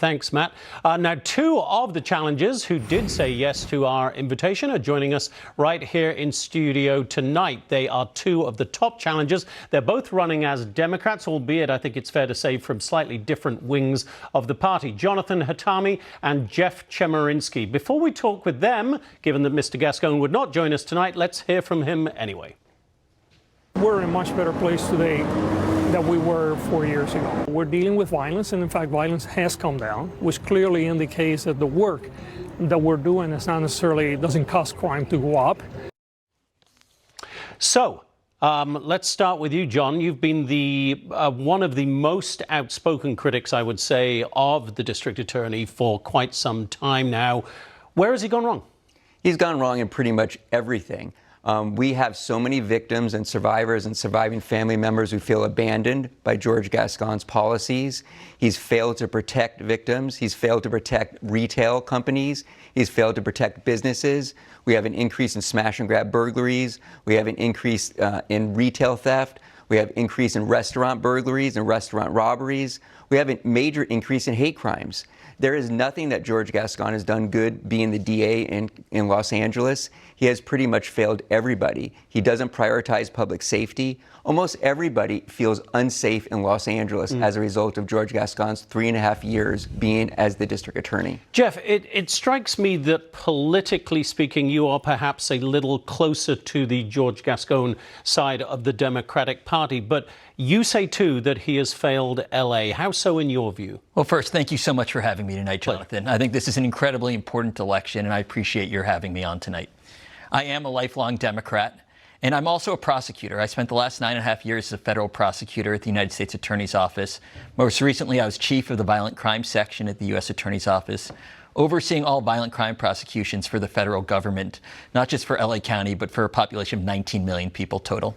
Thanks, Matt. Now, two of the challengers who did say yes to our invitation are joining us right here in studio tonight. They are two of the top challengers. They're both running as Democrats, albeit I think it's fair to say from slightly different wings of the party. Jonathan Hatami and Jeff Chemerinsky. Before we talk with them, given that Mr. Gascon would not join us tonight, let's hear from him anyway. We're in a much better place today than we were 4 years ago. We're dealing with violence, and in fact, violence has come down, which clearly indicates that the work that we're doing is not necessarily, doesn't cause crime to go up. So, let's start with you, John. You've been the one of the most outspoken critics, I would say, of the district attorney for quite some time now. Where has he gone wrong? He's gone wrong in pretty much everything. We have so many victims and survivors and surviving family members who feel abandoned by George Gascon's policies. He's failed to protect victims. He's failed to protect retail companies. He's failed to protect businesses. We have an increase in smash and grab burglaries. We have an increase in retail theft. We have an increase in restaurant burglaries and restaurant robberies. We have a major increase in hate crimes. There is nothing that George Gascon has done good being the DA in Los Angeles. He has pretty much failed everybody. He doesn't prioritize public safety. Almost everybody feels unsafe in Los Angeles as a result of George Gascon's 3.5 years being as the district attorney. Jeff, it strikes me that politically speaking, you are perhaps a little closer to the George Gascon side of the Democratic Party, but you say too that he has failed LA. How so in your view? Well, first, thank you so much for having me tonight, Jonathan. I think this is an incredibly important election, and I appreciate your having me on tonight. I am a lifelong Democrat, and I'm also a prosecutor. I spent the last 9.5 years as a federal prosecutor at the United States Attorney's Office. Most recently, I was chief of the Violent Crime Section at the U.S. Attorney's Office, overseeing all violent crime prosecutions for the federal government, not just for LA County, but for a population of 19 million people total.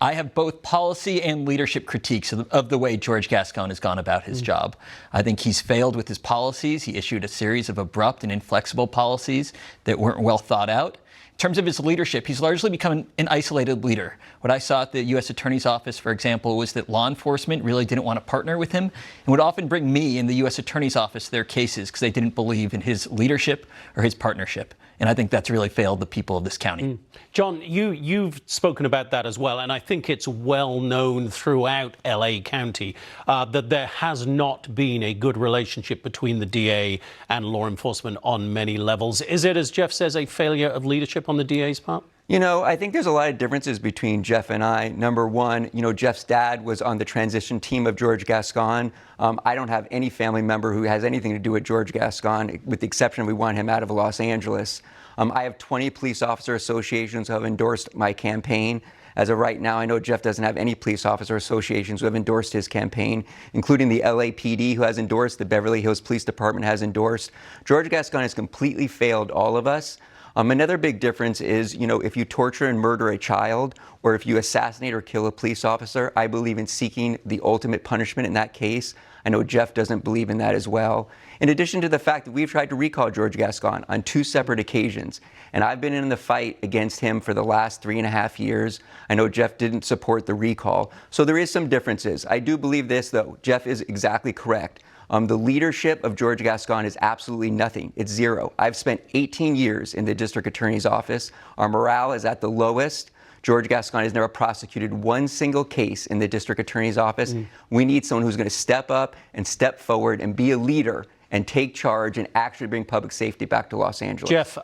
I have both policy and leadership critiques of the way George Gascon has gone about his job. I think he's failed with his policies. He issued a series of abrupt and inflexible policies that weren't well thought out. In terms of his leadership, he's largely become an isolated leader. What I saw at the U.S. Attorney's Office, for example, was that law enforcement really didn't want to partner with him and would often bring me in the U.S. Attorney's Office their cases because they didn't believe in his leadership or his partnership. And I think that's really failed the people of this county. John, you've spoken about that as well, and I think it's well known throughout LA County that there has not been a good relationship between the DA and law enforcement on many levels. Is it, as Jeff says, a failure of leadership on the DA's part? You know, I think there's a lot of differences between Jeff and I. Number one, you know, Jeff's dad was on the transition team of George Gascon. I don't have any family member who has anything to do with George Gascon, with the exception we want him out of Los Angeles. I have 20 police officer associations who have endorsed my campaign. As of right now, I know Jeff doesn't have any police officer associations who have endorsed his campaign, including the LAPD, who has endorsed, the Beverly Hills Police Department has endorsed. George Gascon has completely failed all of us. Another big difference is, you know, if you torture and murder a child, or if you assassinate or kill a police officer, I believe in seeking the ultimate punishment in that case. I know Jeff doesn't believe in that as well. In addition to the fact that we've tried to recall George Gascon on 2 separate occasions, and I've been in the fight against him for the last 3.5 years. I know Jeff didn't support the recall. So there is some differences. I do believe this, though. Jeff is exactly correct. The leadership of George Gascon is absolutely nothing. It's zero. I've spent 18 years in the district attorney's office. Our morale is at the lowest. George Gascon has never prosecuted one single case in the district attorney's office. We need someone who's going to step up and step forward and be a leader and take charge and actually bring public safety back to Los Angeles. Jeff,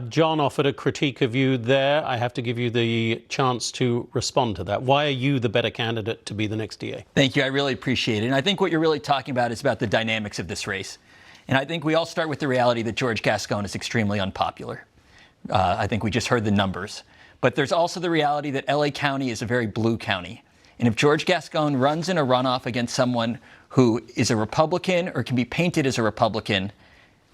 John offered a critique of you there. I have to give you the chance to respond to that. Why are you the better candidate to be the next DA? Thank you. I really appreciate it. And I think what you're really talking about is about the dynamics of this race. And I think we all start with the reality that George Gascon is extremely unpopular. I think we just heard the numbers. But there's also the reality that LA County is a very blue county. And if George Gascon runs in a runoff against someone who is a Republican or can be painted as a Republican,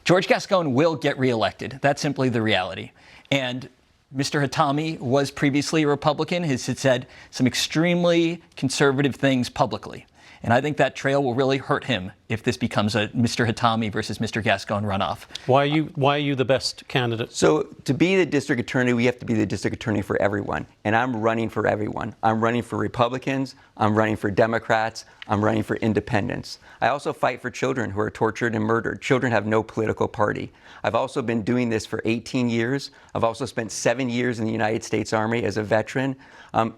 George Gascon will get reelected. That's simply the reality. And Mr. Hatami was previously a Republican. He had said some extremely conservative things publicly. And I think that trail will really hurt him if this becomes a Mr. Hatami versus Mr. Gascon runoff. Why are you the best candidate? So to be the district attorney, we have to be the district attorney for everyone. And I'm running for everyone. I'm running for Republicans. I'm running for Democrats. I'm running for independence. I also fight for children who are tortured and murdered. Children have no political party. I've also been doing this for 18 years. I've also spent 7 years in the United States Army as a veteran.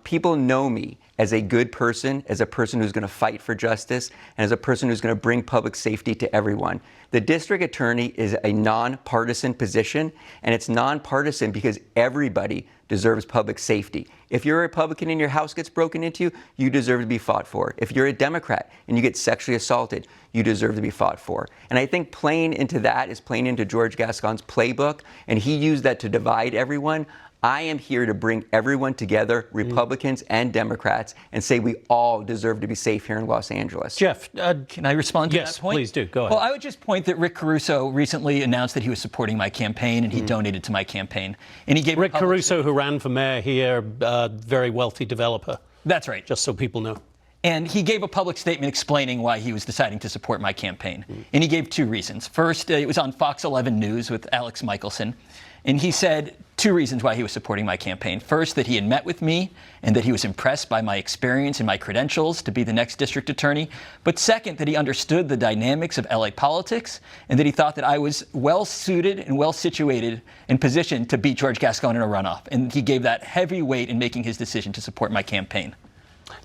People know me as a good person, as a person who's going to fight for justice, and as a person who's going to bring public safety to everyone. The district attorney is a nonpartisan position, and it's nonpartisan because everybody deserves public safety. If you're a Republican and your house gets broken into, you deserve to be fought for. If you're a Democrat and you get sexually assaulted, you deserve to be fought for. And I think playing into that is playing into George Gascon's playbook, and he used that to divide everyone. I am here to bring everyone together, Republicans and Democrats, and say we all deserve to be safe here in Los Angeles. Jeff, can I respond to yes, that point? Please do. Go ahead. Well, I would just point that Rick Caruso recently announced that he was supporting my campaign, and he donated to my campaign. And he gave Rick Caruso, who ran for mayor here, very wealthy developer. That's right. Just so people know. And he gave a public statement explaining why he was deciding to support my campaign. And he gave two reasons. First, it was on Fox 11 News with Alex Michelson. And he said two reasons why he was supporting my campaign. First, that he had met with me and that he was impressed by my experience and my credentials to be the next district attorney. But second, that he understood the dynamics of LA politics and that he thought that I was well suited and well situated and positioned to beat George Gascon in a runoff. And he gave that heavy weight in making his decision to support my campaign.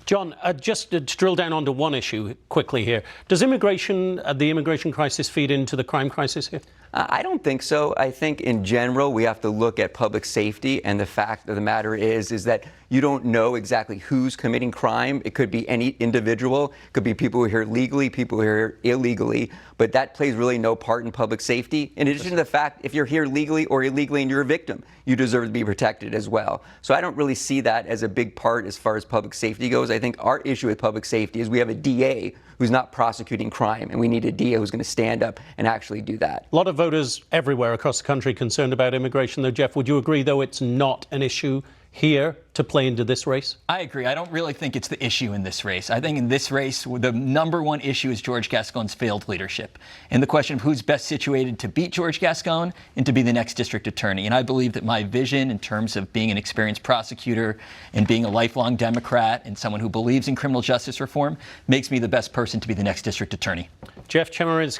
John, just to drill down onto one issue quickly here. Does the immigration crisis feed into the crime crisis here? I don't think so. I think in general we have to look at public safety, and the fact of the matter is that you don't know exactly who's committing crime. It could be any individual. It could be people who are here legally, people who are here illegally, but that plays really no part in public safety. In addition to the fact, if you're here legally or illegally and you're a victim, you deserve to be protected as well. So I don't really see that as a big part as far as public safety goes. I think our issue with public safety is we have a DA who's not prosecuting crime, and we need a DA who's going to stand up and actually do that. A lot of voters everywhere across the country concerned about immigration, though. Jeff, would you agree, though, it's not an issue here to play into this race? I agree. I don't really think it's the issue in this race. I think in this race, the number one issue is George Gascon's failed leadership and the question of who's best situated to beat George Gascon and to be the next district attorney. And I believe that my vision in terms of being an experienced prosecutor and being a lifelong Democrat and someone who believes in criminal justice reform makes me the best person to be the next district attorney. Jeff Chemerinsky.